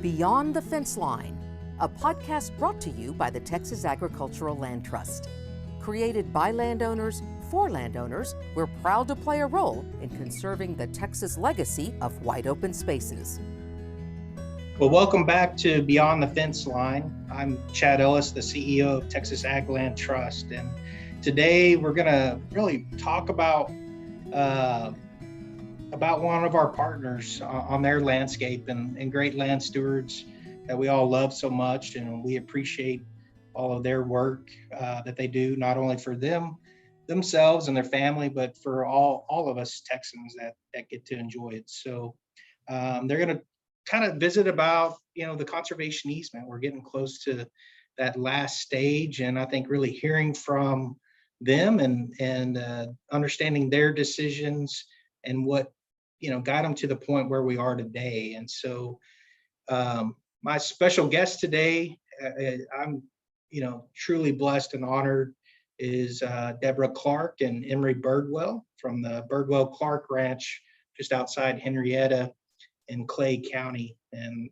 Beyond the Fence Line, a podcast brought to you by the Texas Agricultural Land Trust. Created by landowners for landowners, we're proud to play a role in conserving the Texas legacy of wide open spaces. Well, welcome back to Beyond the Fence Line. I'm Chad Ellis, the CEO of Texas Ag Land Trust, and today we're going to really talk about one of our partners on their landscape and great land stewards that we all love so much, and we appreciate all of their work that they do, not only for themselves and their family, but for all of us Texans that get to enjoy it. So they're going to kind of visit about, the conservation easement. We're getting close to that last stage, and I think really hearing from them and understanding their decisions and what got them to the point where we are today. And so my special guest today, I'm truly blessed and honored, is Deborah Clark and Emry Birdwell from the Birdwell Clark Ranch just outside Henrietta in Clay County. And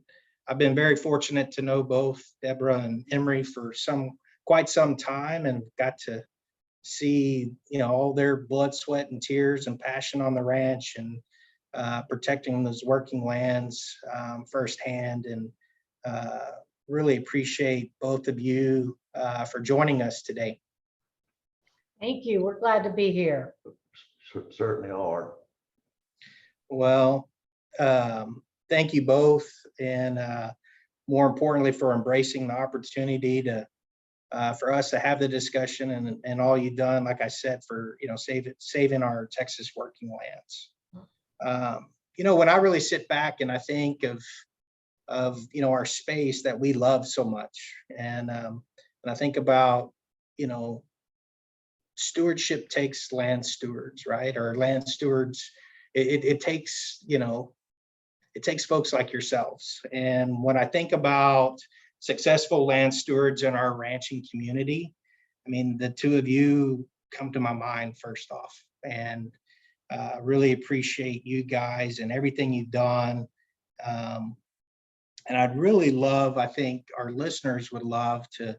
I've been very fortunate to know both Deborah and Emry for quite some time, and got to see all their blood, sweat, and tears and passion on the ranch, and protecting those working lands firsthand. And really appreciate both of you for joining us today. Thank you. We're glad to be here. Certainly are. Well, thank you both, and more importantly, for embracing the opportunity for us to have the discussion and all you've done, like I said, for saving our Texas working lands. When I really sit back and I think of our space that we love so much, and I think about stewardship takes land stewards, right? Or land stewards, it takes folks like yourselves. And when I think about successful land stewards in our ranching community, I mean, the two of you come to my mind first off, and really appreciate you guys and everything you've done. And I'd really love, I think our listeners would love to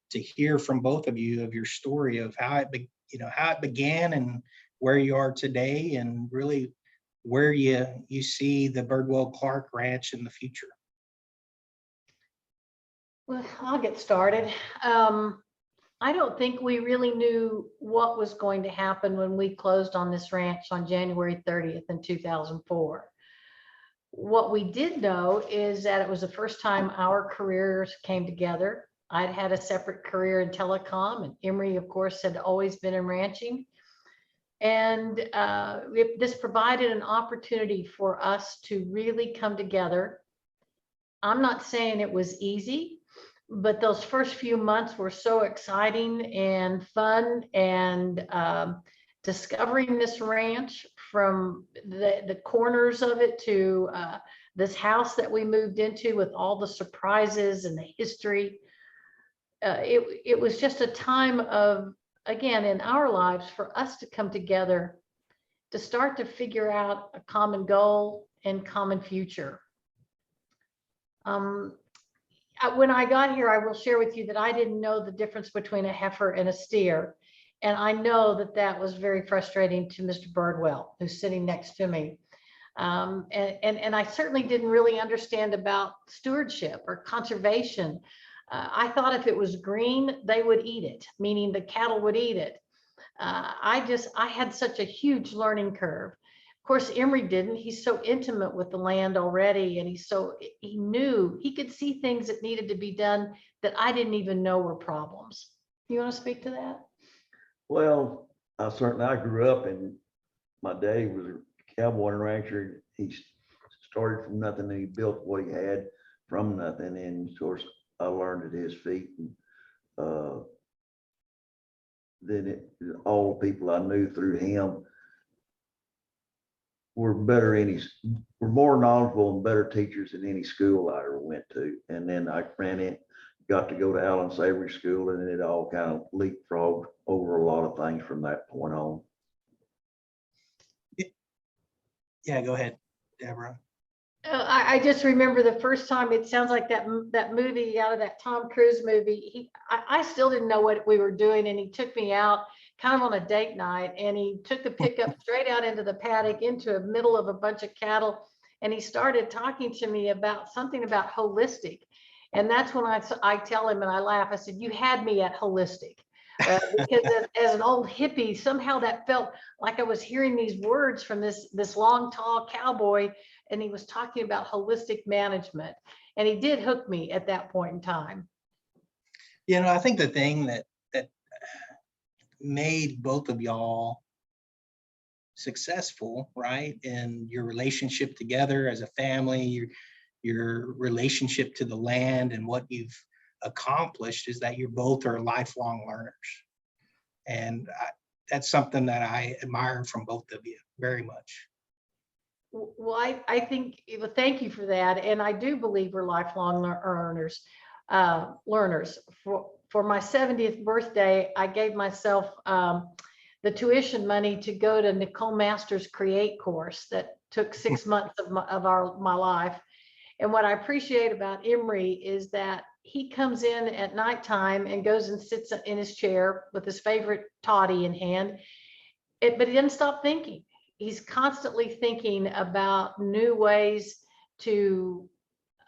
hear from both of you of your story of how it began and where you are today, and really where you see the Birdwell Clark Ranch in the future. Well, I'll get started. I don't think we really knew what was going to happen when we closed on this ranch on January 30th in 2004. What we did know is that it was the first time our careers came together. I'd had a separate career in telecom, and Emry, of course, had always been in ranching. And this provided an opportunity for us to really come together. I'm not saying it was easy, but those first few months were so exciting and fun, and discovering this ranch from the corners of it to this house that we moved into with all the surprises and the history. It was just a time of, again, in our lives, for us to come together to start to figure out a common goal and common future. When I got here, I will share with you that I didn't know the difference between a heifer and a steer. And I know that was very frustrating to Mr. Birdwell, who's sitting next to me. And I certainly didn't really understand about stewardship or conservation. I thought if it was green, they would eat it, meaning the cattle would eat it. I had such a huge learning curve. Of course, Emry didn't. He's so intimate with the land already, and he knew, he could see things that needed to be done that I didn't even know were problems. You want to speak to that? Well, I grew up, and my dad was a cowboy and rancher. He started from nothing, and he built what he had from nothing. And of course, I learned at his feet. And then all the people I knew through him were more knowledgeable and better teachers than any school I ever went to. And then I got to go to Allen Savory School, and it all kind of leapfrogged over a lot of things from that point on. Yeah, go ahead, Deborah. I just remember the first time. It sounds like that movie out of that Tom Cruise movie. I still didn't know what we were doing, and he took me out kind of on a date night, and he took the pickup straight out into the paddock, into the middle of a bunch of cattle, and he started talking to me about something about holistic, and that's when I tell him, and I laugh. I said, "You had me at holistic." Because as an old hippie, somehow that felt like I was hearing these words from this long, tall cowboy, and he was talking about holistic management, and he did hook me at that point in time. I think the thing that made both of y'all successful, right, in your relationship together as a family, your relationship to the land and what you've accomplished, is that you both are lifelong learners. And that's something that I admire from both of you very much. Well, I think, well, thank you for that. And I do believe we're lifelong learners. For my 70th birthday, I gave myself the tuition money to go to Nicole Masters' Create course that took 6 months of my life. And what I appreciate about Emry is that he comes in at nighttime and goes and sits in his chair with his favorite toddy in hand. But he doesn't stop thinking. He's constantly thinking about new ways to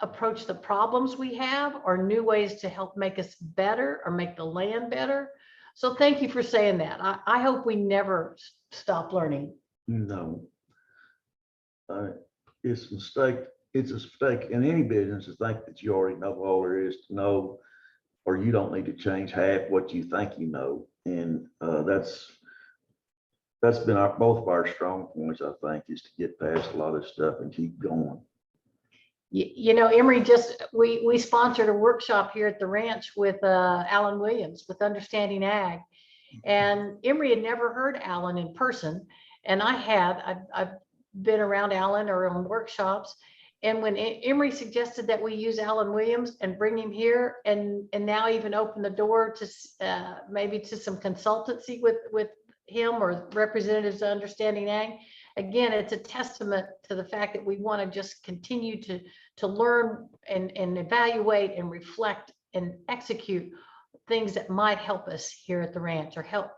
approach the problems we have, or new ways to help make us better or make the land better. So thank you for saying that. I hope we never stop learning. No, it's a mistake. It's a mistake in any business to think that you already know all there is to know, or you don't need to change half what you think you know. And that's been both of our strong points, I think, is to get past a lot of stuff and keep going. Emry, we sponsored a workshop here at the ranch with Alan Williams with Understanding Ag, and Emry had never heard Alan in person, and I've been around Alan or on workshops. And when Emry suggested that we use Alan Williams and bring him here, and now even open the door to maybe to some consultancy with him or representatives of Understanding Ag, again, it's a testament to the fact that we want to just continue to learn and evaluate and reflect and execute things that might help us here at the ranch or help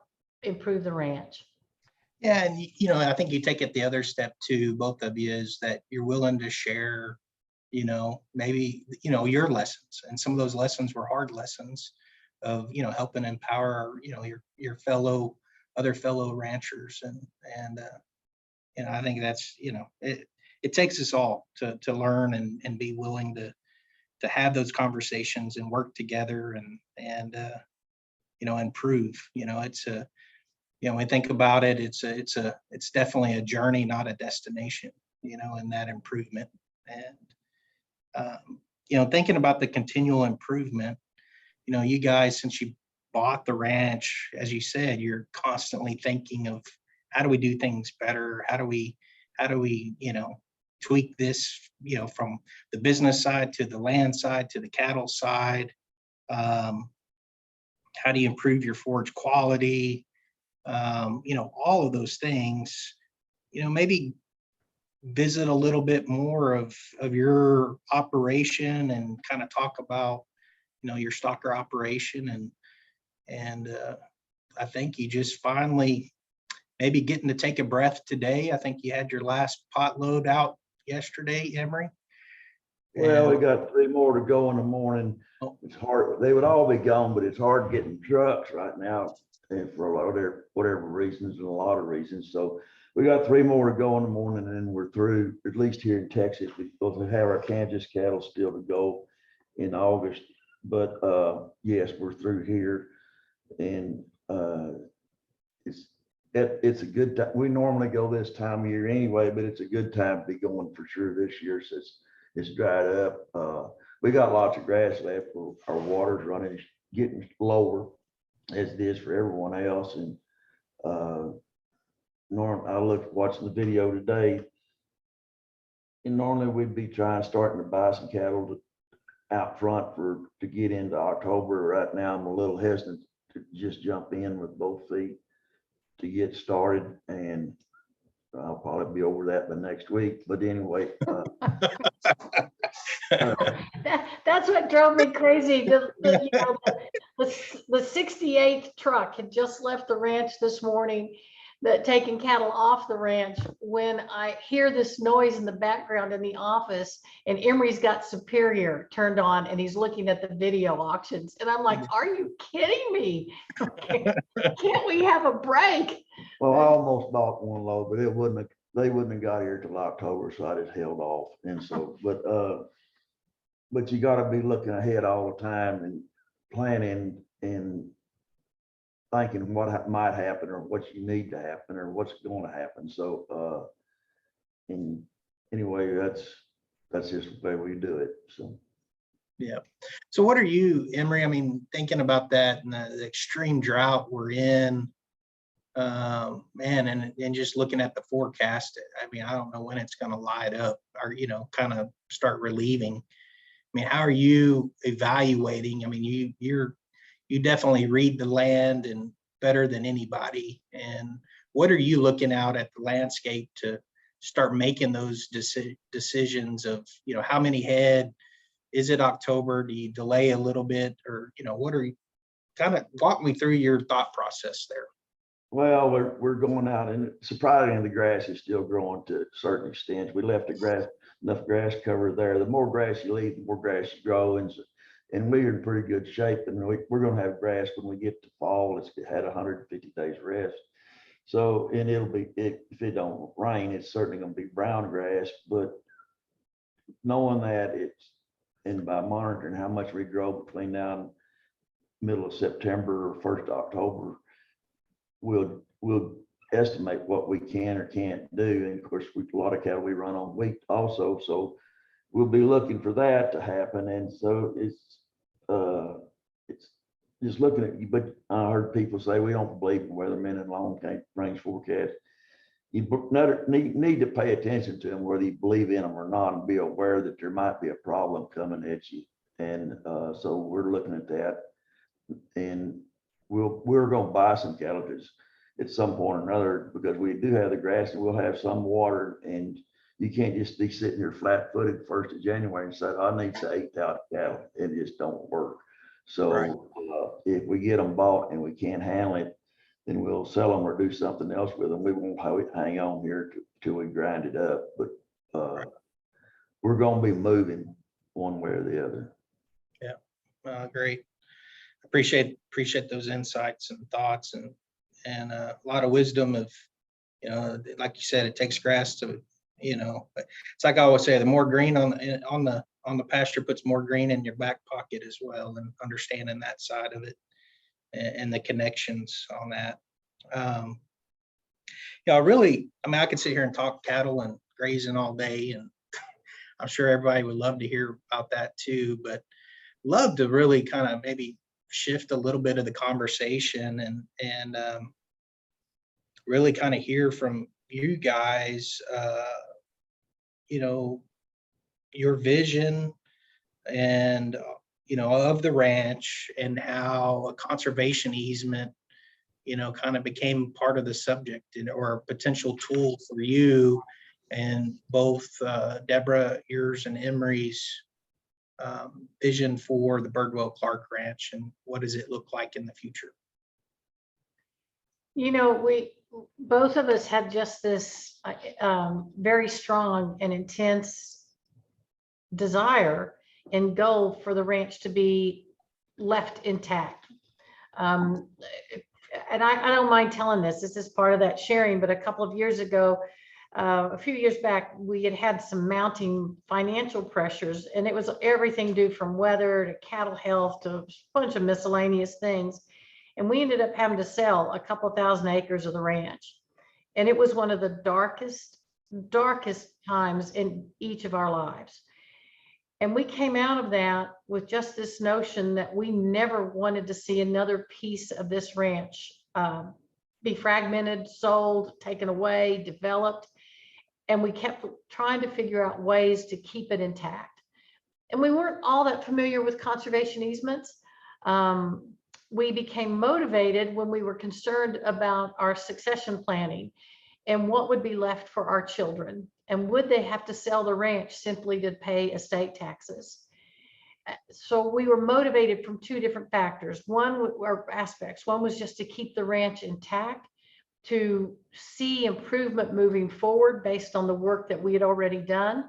improve the ranch. Yeah, and I think you take it the other step too, both of you, is that you're willing to share, maybe your lessons, and some of those lessons were hard lessons of helping empower your other fellow ranchers, and I think that's it takes us all to learn and be willing to have those conversations and work together and improve. It's a when we think about it, it's definitely a journey, not a destination, in that improvement. And thinking about the continual improvement, you guys, since you bought the ranch, as you said, you're constantly thinking of how do we do things better? How do we tweak this, from the business side to the land side to the cattle side? How do you improve your forage quality? All of those things, maybe visit a little bit more of your operation and kind of talk about, your stocker operation. And I think you just finally maybe getting to take a breath today. I think you had your last pot load out yesterday, Emry. Well, we got 3 more to go in the morning. It's hard. They would all be gone, but it's hard getting trucks right now, and for whatever reasons, and a lot of reasons. So we got 3 more to go in the morning, and then we're through, at least here in Texas. We'll have our Kansas cattle still to go in August. But yes, we're through here, and it's a good time. We normally go this time of year anyway, but it's a good time to be going for sure this year, since it's dried up. We got lots of grass left. Our water's running, getting lower, as it is for everyone else. And I looked watching the video today, and normally we'd be starting to buy some cattle out front to get into October. Right now, I'm a little hesitant to just jump in with both feet to get started. And I'll probably be over that by next week. But anyway, That's what drove me crazy. The 68th truck had just left the ranch this morning, that taking cattle off the ranch, when I hear this noise in the background in the office, and Emry's got Superior turned on and he's looking at the video auctions. And I'm like, are you kidding me? Can't we have a break? well, I almost bought one load, but they wouldn't have got here till October, so I just held off. And so, but you got to be looking ahead all the time and planning and thinking what might happen or what you need to happen or what's going to happen. So, and anyway, that's just the way we do it. So. Yeah. So what are you, Emry? I mean, thinking about that and the extreme drought we're in, man, and just looking at the forecast, I mean, I don't know when it's going to light up or, kind of start relieving. I mean, how are you evaluating? I mean, you definitely read the land and better than anybody. And what are you looking out at the landscape to start making those decisions of, how many head? Is it October? Do you delay a little bit? Or, what are you, kind of walk me through your thought process there? Well, we're going out, and surprisingly, the grass is still growing to a certain extent. We left enough grass cover there. The more grass you leave, the more grass you grow. And we're in pretty good shape. And we're going to have grass when we get to fall. It's had 150 days rest. So, and if it don't rain, it's certainly going to be brown grass. But knowing that and by monitoring how much we grow between now and middle of September or 1st October, we'll estimate what we can or can't do. And of course, a lot of cattle we run on wheat also. So we'll be looking for that to happen. And so it's just looking at you, but I heard people say we don't believe in weathermen and long range forecasts. You need to pay attention to them, whether you believe in them or not, and be aware that there might be a problem coming at you. And so we're looking at that, and we're going to buy some cattle at some point or another, because we do have the grass and we'll have some water, and you can't just be sitting here flat-footed 1st of January and say, I need to 8,000 cattle. It just don't work. So Right. If we get them bought and we can't handle it, then we'll sell them or do something else with them. We won't hang on here till we grind it up. But we're going to be moving one way or the other. Yeah, great. Appreciate those insights and thoughts and a lot of wisdom of, like you said, it takes grass to, but it's like I always say, the more green on the pasture puts more green in your back pocket as well, and understanding that side of it and the connections on that. I could sit here and talk cattle and grazing all day, and I'm sure everybody would love to hear about that too, but love to really kind of maybe shift a little bit of the conversation and really kind of hear from you guys, your vision and, of the ranch, and how a conservation easement, kind of became part of the subject or a potential tool for you and both Deborah, yours, and Emry's vision for the Birdwell Clark Ranch, and what does it look like in the future? We both of us had just this very strong and intense desire and goal for the ranch to be left intact. And I don't mind telling this is part of that sharing, but a couple of years ago, a few years back, we had some mounting financial pressures, and it was everything due from weather to cattle health to a bunch of miscellaneous things. And we ended up having to sell a couple thousand acres of the ranch. And it was one of the darkest times in each of our lives. And we came out of that with just this notion that we never wanted to see another piece of this ranch be fragmented, sold, taken away, developed. And we kept trying to figure out ways to keep it intact. And we weren't all that familiar with conservation easements. We became motivated when we were concerned about our succession planning. and what would be left for our children? And would they have to sell the ranch simply to pay estate taxes? So we were motivated from two different factors. Or aspects. One was just to keep the ranch intact, to see improvement moving forward based on the work that we had already done,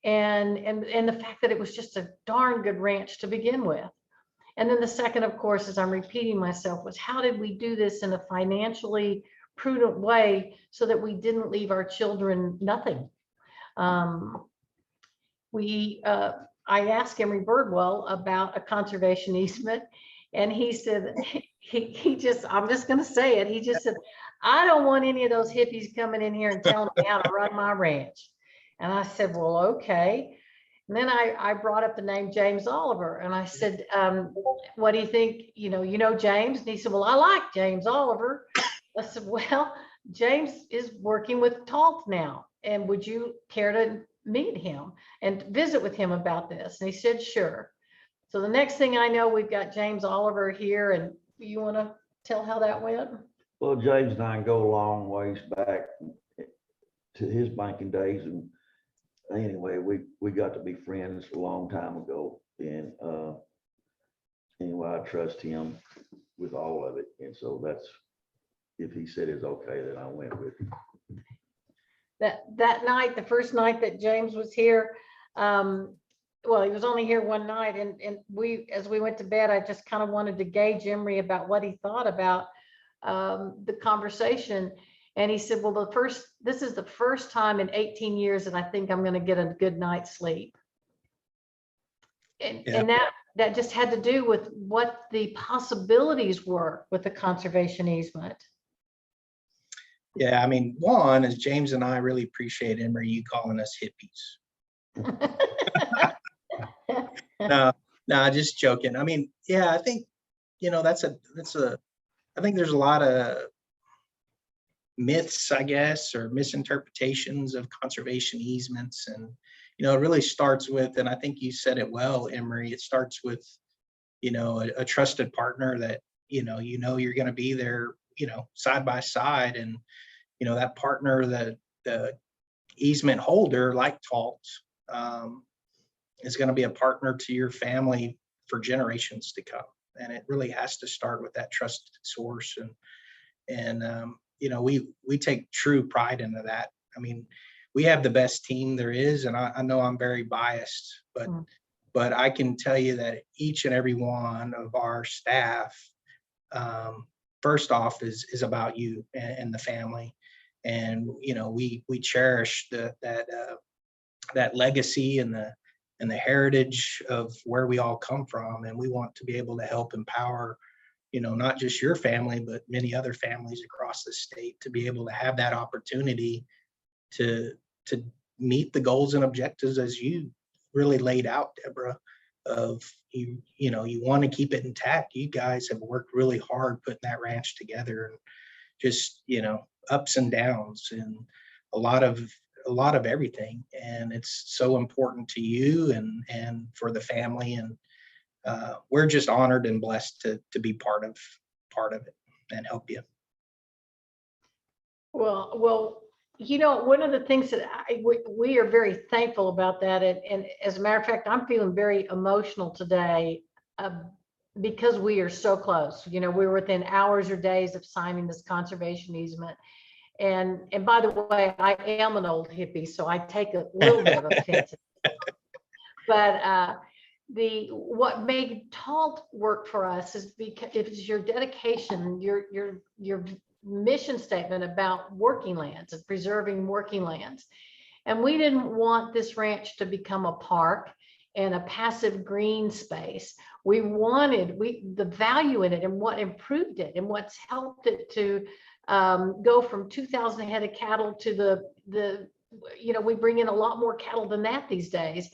and the fact that it was just a darn good ranch to begin with. And then the second, of course, as I'm repeating myself, was how did we do this in a financially prudent way so that we didn't leave our children nothing? I asked Emry Birdwell about a conservation easement, and he said, I'm just going to say it. He just said, I don't want any of those hippies coming in here and telling me how to run my ranch. And I said, well, okay. And then I brought up the name James Oliver, and I said, what do you think? You know James? And he said, well, I like James Oliver. I said, well, James is working with Talt now, and would you care to meet him and visit with him about this? And he said, sure. So the next thing I know, we've got James Oliver here, and you want to tell how that went? Well, James and I go a long ways back to his banking days, and anyway, we got to be friends a long time ago, and anyway, I trust him with all of it, and so that's, if he said it's okay, then I went with him. That night, the first night that James was here, well, he was only here one night, and as we went to bed, I just kind of wanted to gauge Emry about what he thought about the conversation. And he said, well, this is the first time in 18 years that I think I'm going to get a good night's sleep. And that just had to do with what the possibilities were with the conservation easement. Yeah, I mean, one is James and I really appreciate Emry, you calling us hippies. No, just joking. I mean, yeah, I think, I think there's a lot of myths, I guess, or misinterpretations of conservation easements. And, it really starts with, and I think you said it well, Emry, it starts with, a trusted partner that, you're going to be there, side by side. And, that partner, the easement holder, like Talt, is going to be a partner to your family for generations to come. And it really has to start with that trusted source. And we take true pride into that. I mean, we have the best team there is, and I know I'm very biased, but I can tell you that each and every one of our staff, first off, is about you and the family. And we cherish that legacy and the heritage of where we all come from, and we want to be able to help empower not just your family, but many other families across the state to be able to have that opportunity to meet the goals and objectives as you really laid out, Deborah, of you want to keep it intact. You guys have worked really hard putting that ranch together, and just, ups and downs and a lot of everything. And it's so important to you and for the family. And we're just honored and blessed to be part of it and help you. Well, one of the things that we are very thankful about that. And as a matter of fact, I'm feeling very emotional today because we are so close. We're within hours or days of signing this conservation easement. And by the way, I am an old hippie, so I take a little bit of offense. But what made Talt work for us is because it was your dedication, your mission statement about working lands and preserving working lands. And we didn't want this ranch to become a park and a passive green space. We wanted the value in it, and what improved it, and what's helped it to go from 2,000 head of cattle to we bring in a lot more cattle than that these days,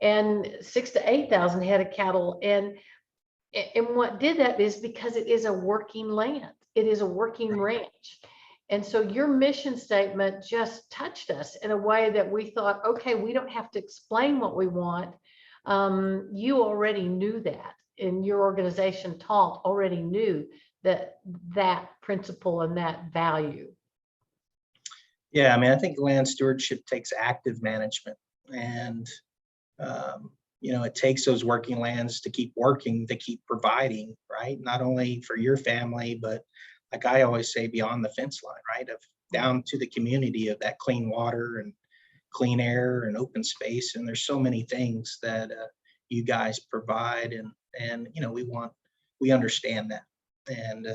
and 6,000 to 8,000 head of cattle. And what did that is because it is a working land. It is a working ranch. And so your mission statement just touched us in a way that we thought, okay, we don't have to explain what we want. You already knew that, and your organization, Talt, already knew that principle and that value. Yeah, I mean, I think land stewardship takes active management, and it takes those working lands to keep working, to keep providing, right? Not only for your family, but like I always say, beyond the fence line, right? Of down to the community of that clean water and clean air and open space. And there's so many things that you guys provide, and we understand that, and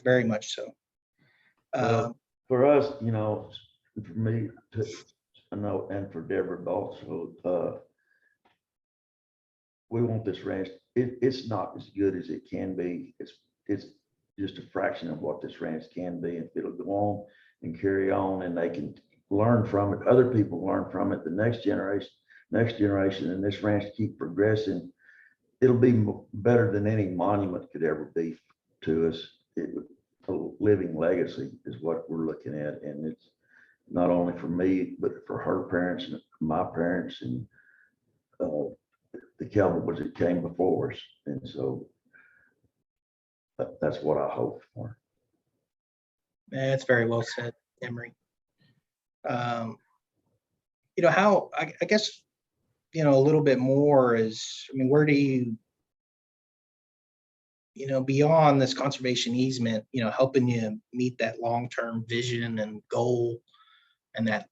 very much so. Well, for us, for me, I know, and for Deborah also, we want this ranch. It's not as good as it can be. It's just a fraction of what this ranch can be. If it'll go on and carry on, and they can learn from it, other people learn from it, the next generation, and this ranch keep progressing, it'll be better than any monument could ever be to us. A living legacy is what we're looking at, and it's not only for me, but for her parents and my parents, and the cowboys that came before us. And so that's what I hope for. That's very well said, Emry. How, I guess, a little bit more is, I mean, where do you, beyond this conservation easement, helping you meet that long-term vision and goal, and that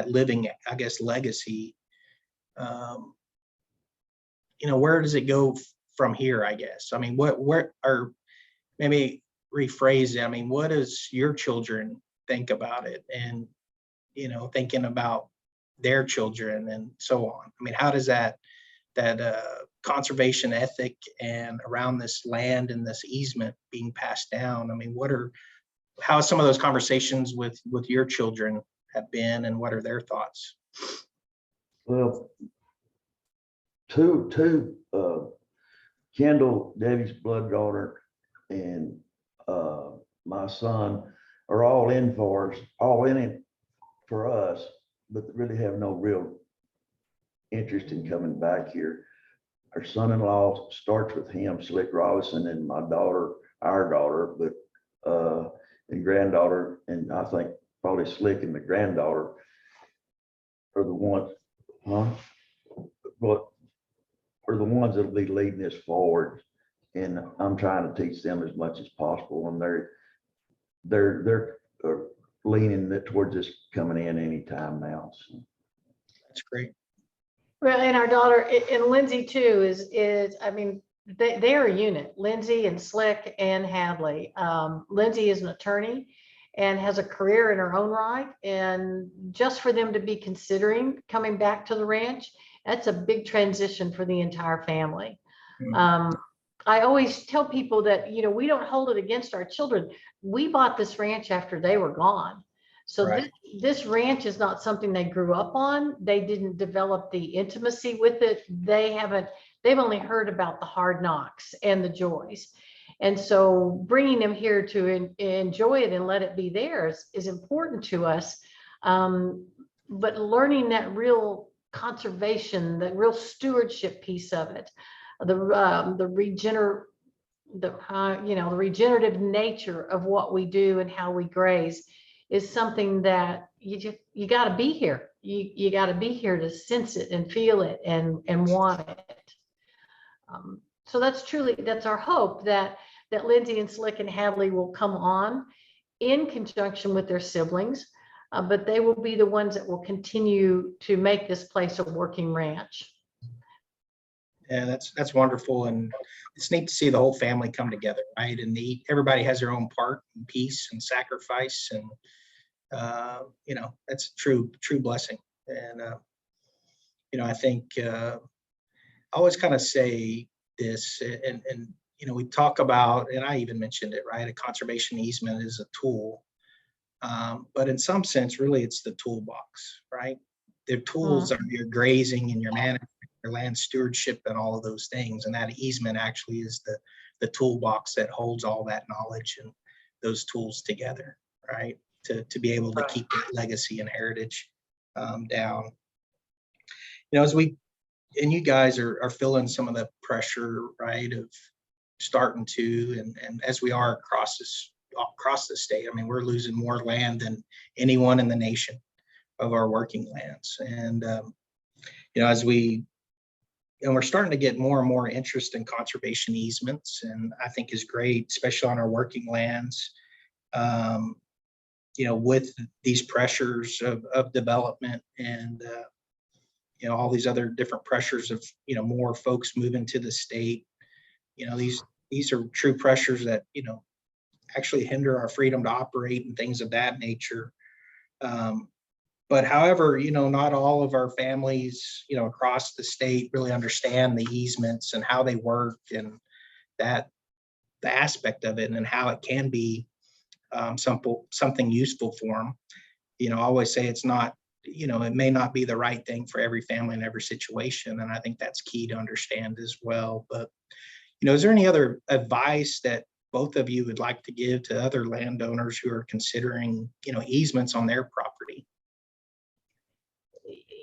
living, I guess, legacy, where does it go from here, I guess? I mean, or maybe rephrase it. I mean, what does your children think about it, and, thinking about their children and so on? I mean, how does that conservation ethic and around this land and this easement being passed down? I mean, how some of those conversations with your children have been, and what are their thoughts? Well, two Kendall, Debbie's blood daughter, and my son are all in it for us, but really have no real interest in coming back here. Our son-in-law starts with him, Slick Robinson, and my daughter, our daughter, but and granddaughter, and I think probably Slick and the granddaughter are the ones, but are the ones that'll be leading this forward. And I'm trying to teach them as much as possible, and they're leaning towards this coming in anytime now. So. That's great. Well, and our daughter and Lindsay too is I mean, they are a unit. Lindsay and Slick and Hadley. Lindsay is an attorney and has a career in her own right, and just for them to be considering coming back to the ranch, that's a big transition for the entire family. Mm-hmm. I always tell people that, we don't hold it against our children. We bought this ranch after they were gone. So right. This ranch is not something they grew up on. They didn't develop the intimacy with it. They've only heard about the hard knocks and the joys. And so bringing them here to enjoy it and let it be theirs is important to us. But learning that real conservation, the real stewardship piece of it, the regenerative nature of what we do and how we graze is something that you got to be here. You got to be here to sense it and feel it and want it. So that's our hope that Lindsay and Slick and Hadley will come on in conjunction with their siblings, but they will be the ones that will continue to make this place a working ranch. Yeah, that's wonderful, and it's neat to see the whole family come together, right? And everybody has their own part and piece and sacrifice, and that's true blessing. And I think I always kind of say this, and we talk about, and I even mentioned it, right? A conservation easement is a tool, but in some sense, really, it's the toolbox, right? The tools are your grazing and your management, your land stewardship, and all of those things. And that easement actually is the toolbox that holds all that knowledge and those tools together, right? To be able to keep that legacy and heritage down. As you guys are feeling some of the pressure, right, of starting to, and as we are across this across the state. I mean, we're losing more land than anyone in the nation of our working lands. And, as we're starting to get more and more interest in conservation easements, and I think is great, especially on our working lands. With these pressures of development and, all these other different pressures of, more folks moving to the state, these are true pressures that, actually hinder our freedom to operate and things of that nature. But however, not all of our families, across the state really understand the easements and how they work and the aspect of it and how it can be something useful for them. I always say it's not, it may not be the right thing for every family in every situation. And I think that's key to understand as well. But, is there any other advice that both of you would like to give to other landowners who are considering, easements on their property?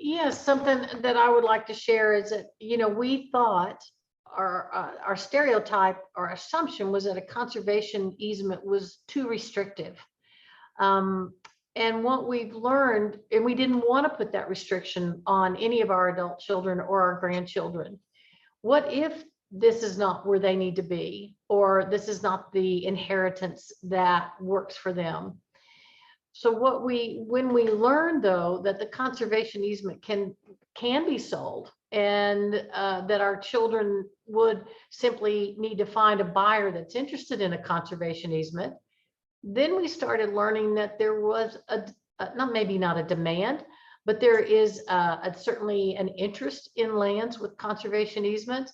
Yes, something that I would like to share is that, we thought our stereotype or assumption was that a conservation easement was too restrictive. And what we've learned, and we didn't want to put that restriction on any of our adult children or our grandchildren. What if this is not where they need to be, or this is not the inheritance that works for them? So when we learned though that the conservation easement can be sold, and that our children would simply need to find a buyer that's interested in a conservation easement, then we started learning that there was maybe not a demand, but there is certainly an interest in lands with conservation easements.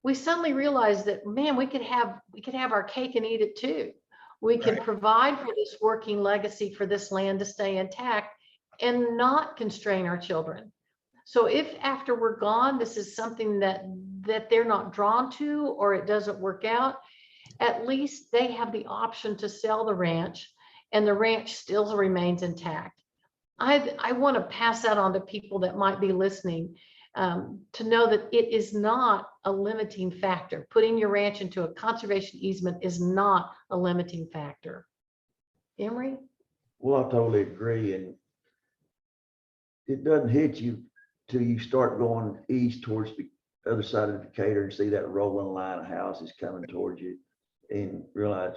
We suddenly realized that, man, we could have our cake and eat it too. We can provide for this working legacy for this land to stay intact and not constrain our children. So if after we're gone, this is something that they're not drawn to, or it doesn't work out, at least they have the option to sell the ranch and the ranch still remains intact. I want to pass that on to people that might be listening, to know that it is not a limiting factor. Putting your ranch into a conservation easement is not a limiting factor. Emry? Well, I totally agree. And it doesn't hit you till you start going east towards the other side of Decatur and see that rolling line of houses coming towards you and realize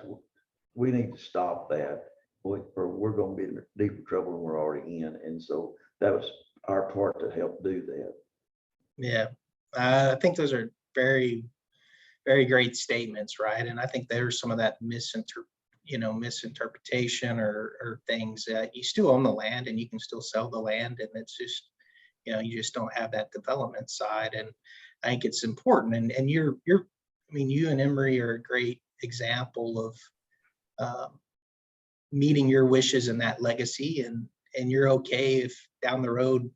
we need to stop that, or we're going to be in deeper trouble than we're already in. And so that was our part to help do that. Yeah, I think those are very, very great statements, right? And I think there's some of that misinterpretation or things that you still own the land and you can still sell the land, and it's just, you just don't have that development side. And I think it's important. And you and Emry are a great example of meeting your wishes and that legacy, and you're okay if down the road,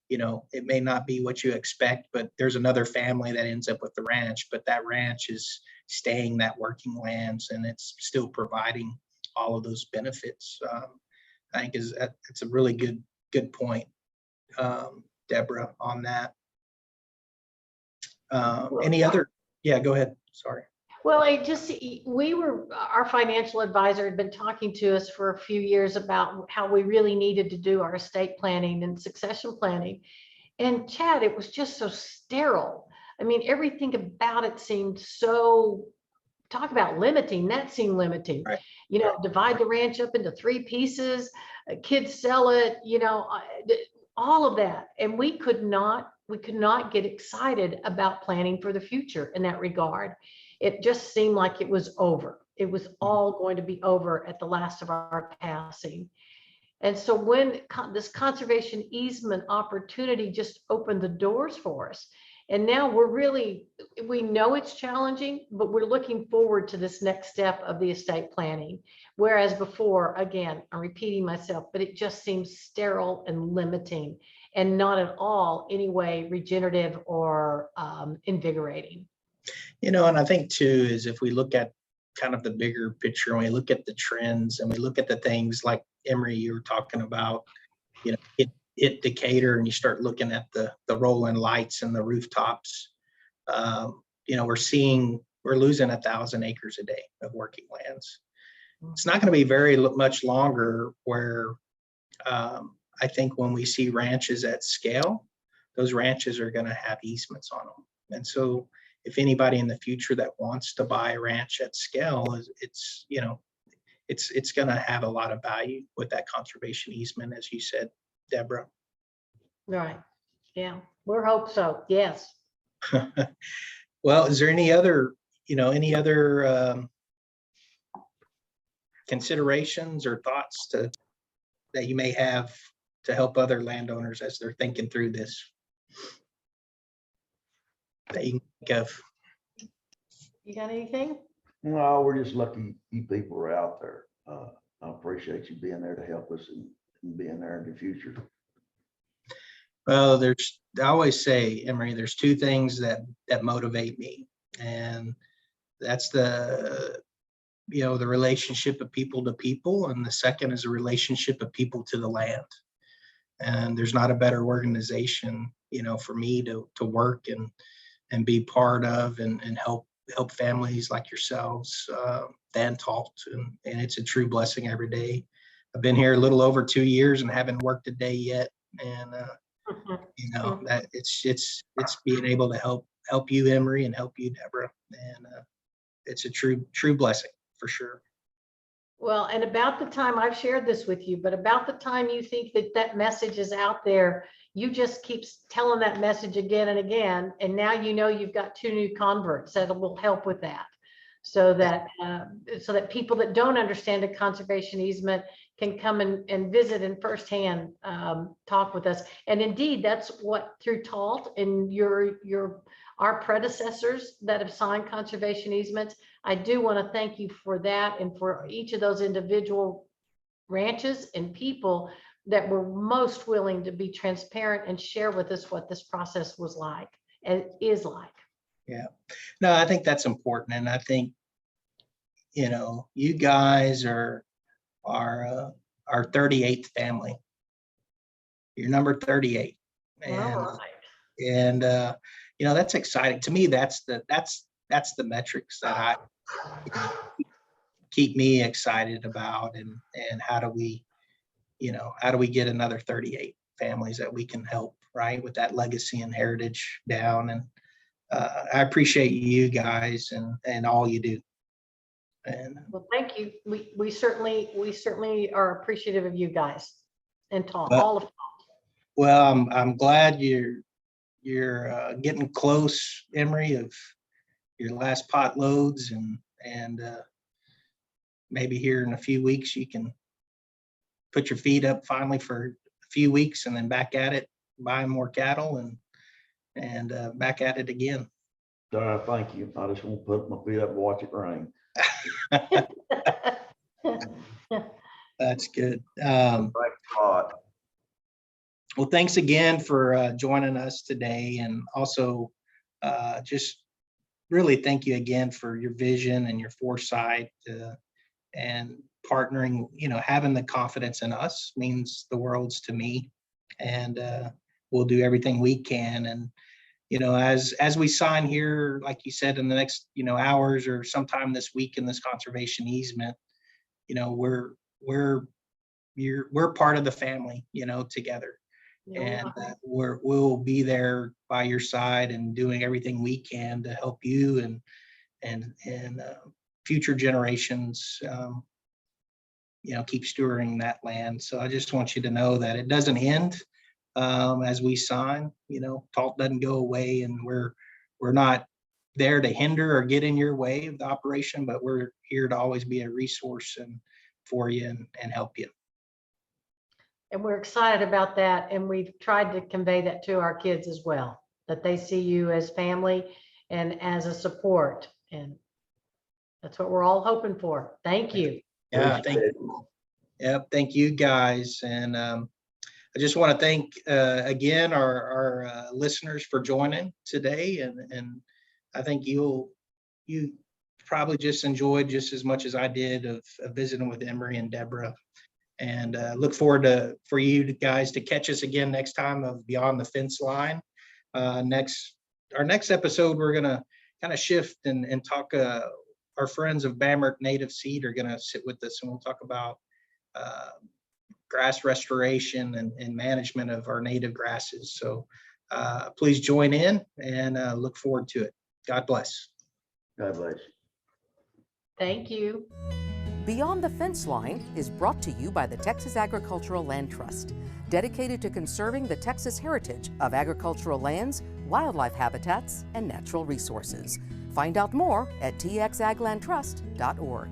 it may not be what you expect, but there's another family that ends up with the ranch, but that ranch is staying that working lands and it's still providing all of those benefits. I think it's a really good point, Deborah, on that. Any other? Yeah, go ahead. Sorry. Well, our financial advisor had been talking to us for a few years about how we really needed to do our estate planning and succession planning. And Chad, it was just so sterile. I mean, everything about it seemed so, talk about limiting, that seemed limiting. Right. Divide the ranch up into 3 pieces, kids sell it, all of that. And we could not get excited about planning for the future in that regard. It just seemed like it was over. It was all going to be over at the last of our passing. And so when this conservation easement opportunity just opened the doors for us, and now we know it's challenging, but we're looking forward to this next step of the estate planning. Whereas before, again, I'm repeating myself, but it just seems sterile and limiting and not at all any way regenerative or invigorating. And I think too, is if we look at kind of the bigger picture, and we look at the trends and we look at the things like Emry, you were talking about, hit Decatur and you start looking at the rolling lights and the rooftops, we're losing 1,000 acres a day of working lands. it's not going to be very much longer where I think when we see ranches at scale, those ranches are going to have easements on them. And so if anybody in the future that wants to buy a ranch at scale, it's going to have a lot of value with that conservation easement, as you said, Deborah. Right. Yeah, we're hope so. Yes. Well, is there any other considerations or thoughts that you may have to help other landowners as they're thinking through this that you can think of? You got anything? No, we're just lucky you people are out there. I appreciate you being there to help us and being there in the future. Well, I always say, Emry, there's two things that motivate me, and that's the relationship of people to people, and the second is a relationship of people to the land. And there's not a better organization, for me to work and be part of and help families like yourselves than taught. And it's a true blessing every day. I've been here a little over 2 years and haven't worked a day yet. And that it's being able to help you, Emry, and help you, Deborah. And it's a true blessing for sure. Well, and about the time I've shared this with you, but about the time you think that message is out there, you just keep telling that message again and again. And now you've got 2 new converts that will help with that. So that people that don't understand a conservation easement can come and visit and firsthand talk with us. And indeed, that's what through TALT and our predecessors that have signed conservation easements. I do want to thank you for that and for each of those individual ranches and people that were most willing to be transparent and share with us what this process was like and is like. Yeah, no, I think that's important. And I think, you guys are our 38th family. You're number 38. And that's exciting. To me, that's the metrics that keep me excited about. And how do we get another 38 families that we can help, right, with that legacy and heritage down. And I appreciate you guys and all you do. And well, thank you. We certainly are appreciative of you guys and Tom, all of Tom. Well, I'm glad you're getting close, Emry, of your last pot loads, and maybe here in a few weeks you can put your feet up finally for a few weeks and then back at it, buying more cattle and back at it again. Thank you. I just want to put my feet up and watch it rain. That's good. Hot. Well, thanks again for joining us today, and also just really thank you again for your vision and your foresight and partnering. Having the confidence in us means the world to me, and we'll do everything we can. And as we sign here, like you said, in the next hours or sometime this week in this conservation easement, we're part of the family, together. And we'll be there by your side and doing everything we can to help you and future generations, keep stewarding that land. So I just want you to know that it doesn't end as we sign. TALT doesn't go away, and we're not there to hinder or get in your way of the operation, but we're here to always be a resource for you and help you. And we're excited about that. And we've tried to convey that to our kids as well, that they see you as family and as a support. And that's what we're all hoping for. Thank you. Yeah, thank you. Yep, thank you guys. And I just want to thank again our listeners for joining today. And I think you probably just enjoyed just as much as I did of visiting with Emry and Deborah. And look forward for you guys to catch us again next time of Beyond the Fence Line. Our next episode, we're gonna kind of shift and talk. Our our friends of Bamert Native Seed are going to sit with us, and we'll talk about grass restoration and management of our native grasses. So please join in, and look forward to it. God bless. God bless. Thank you. Beyond the Fence Line is brought to you by the Texas Agricultural Land Trust, dedicated to conserving the Texas heritage of agricultural lands, wildlife habitats, and natural resources. Find out more at txaglandtrust.org.